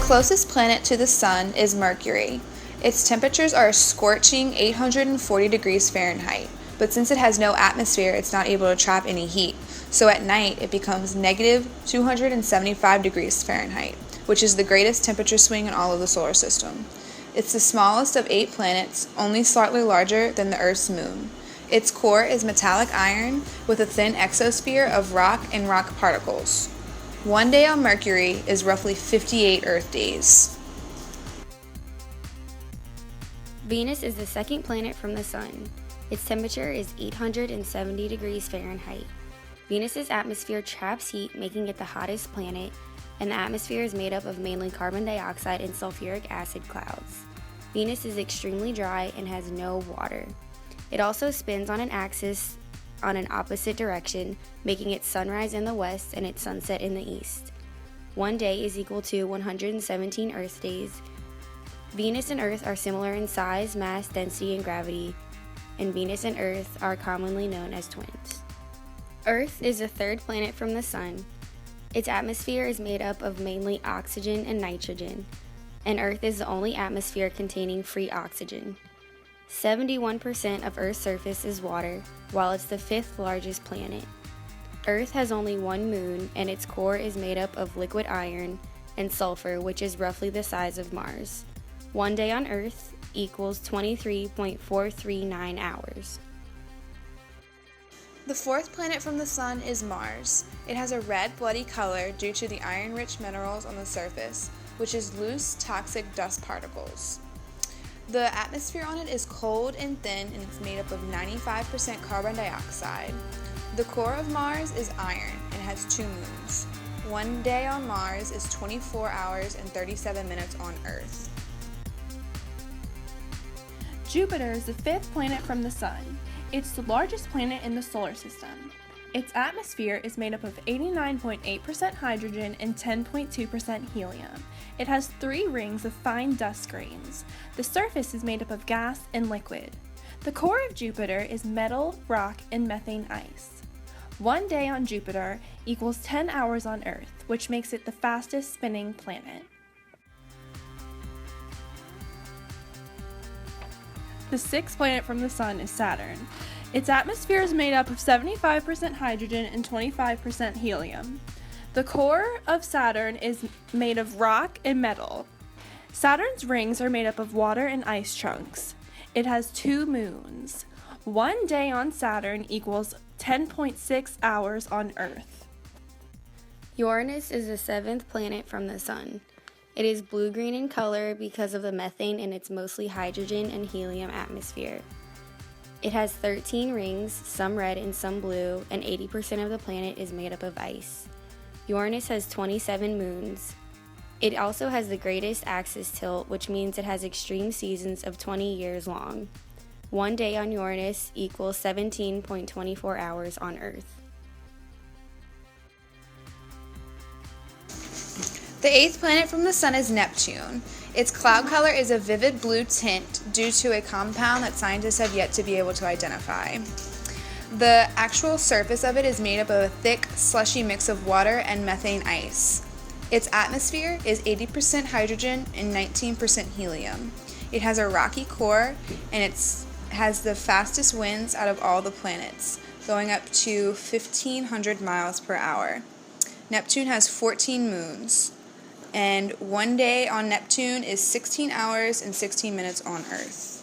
closest planet to the Sun is Mercury. Its temperatures are a scorching 840 degrees Fahrenheit, but since it has no atmosphere, it's not able to trap any heat. So at night, it becomes negative 275 degrees Fahrenheit, which is the greatest temperature swing in all of the solar system. It's the smallest of 8 planets, only slightly larger than the Earth's moon. Its core is metallic iron with a thin exosphere of rock and rock particles. One day on Mercury is roughly 58 Earth days. Venus is the second planet from the Sun. Its temperature is 870 degrees Fahrenheit. Venus's atmosphere traps heat, making it the hottest planet, and the atmosphere is made up of mainly carbon dioxide and sulfuric acid clouds. Venus is extremely dry and has no water. It also spins on an axis on an opposite direction, making its sunrise in the west and its sunset in the east. One day is equal to 117 Earth days. Venus and Earth are similar in size, mass, density, and gravity, and Venus and Earth are commonly known as twins. Earth is the third planet from the Sun. Its atmosphere is made up of mainly oxygen and nitrogen, and Earth is the only atmosphere containing free oxygen. 71% of Earth's surface is water, while it's the fifth largest planet. Earth has only one moon, and its core is made up of liquid iron and sulfur, which is roughly the size of Mars. One day on Earth equals 23.439 hours. The fourth planet from the Sun is Mars. It has a red, bloody color due to the iron-rich minerals on the surface, which is loose, toxic dust particles. The atmosphere on it is cold and thin, and it's made up of 95% carbon dioxide. The core of Mars is iron and has 2 moons. One day on Mars is 24 hours and 37 minutes on Earth. Jupiter is the fifth planet from the Sun. It's the largest planet in the solar system. Its atmosphere is made up of 89.8% hydrogen and 10.2% helium. It has 3 rings of fine dust grains. The surface is made up of gas and liquid. The core of Jupiter is metal, rock, and methane ice. One day on Jupiter equals 10 hours on Earth, which makes it the fastest spinning planet. The sixth planet from the Sun is Saturn. Its atmosphere is made up of 75% hydrogen and 25% helium. The core of Saturn is made of rock and metal. Saturn's rings are made up of water and ice chunks. It has 2 moons. One day on Saturn equals 10.6 hours on Earth. Uranus is the seventh planet from the Sun. It is blue-green in color because of the methane in its mostly hydrogen and helium atmosphere. It has 13 rings, some red and some blue, and 80% of the planet is made up of ice. Uranus has 27 moons. It also has the greatest axis tilt, which means it has extreme seasons of 20 years long. One day on Uranus equals 17.24 hours on Earth. The 8th planet from the Sun is Neptune. Its cloud color is a vivid blue tint due to a compound that scientists have yet to be able to identify. The actual surface of it is made up of a thick, slushy mix of water and methane ice. Its atmosphere is 80% hydrogen and 19% helium. It has a rocky core, and it has the fastest winds out of all the planets, going up to 1,500 miles per hour. Neptune has 14 moons, and one day on Neptune is 16 hours and 16 minutes on Earth.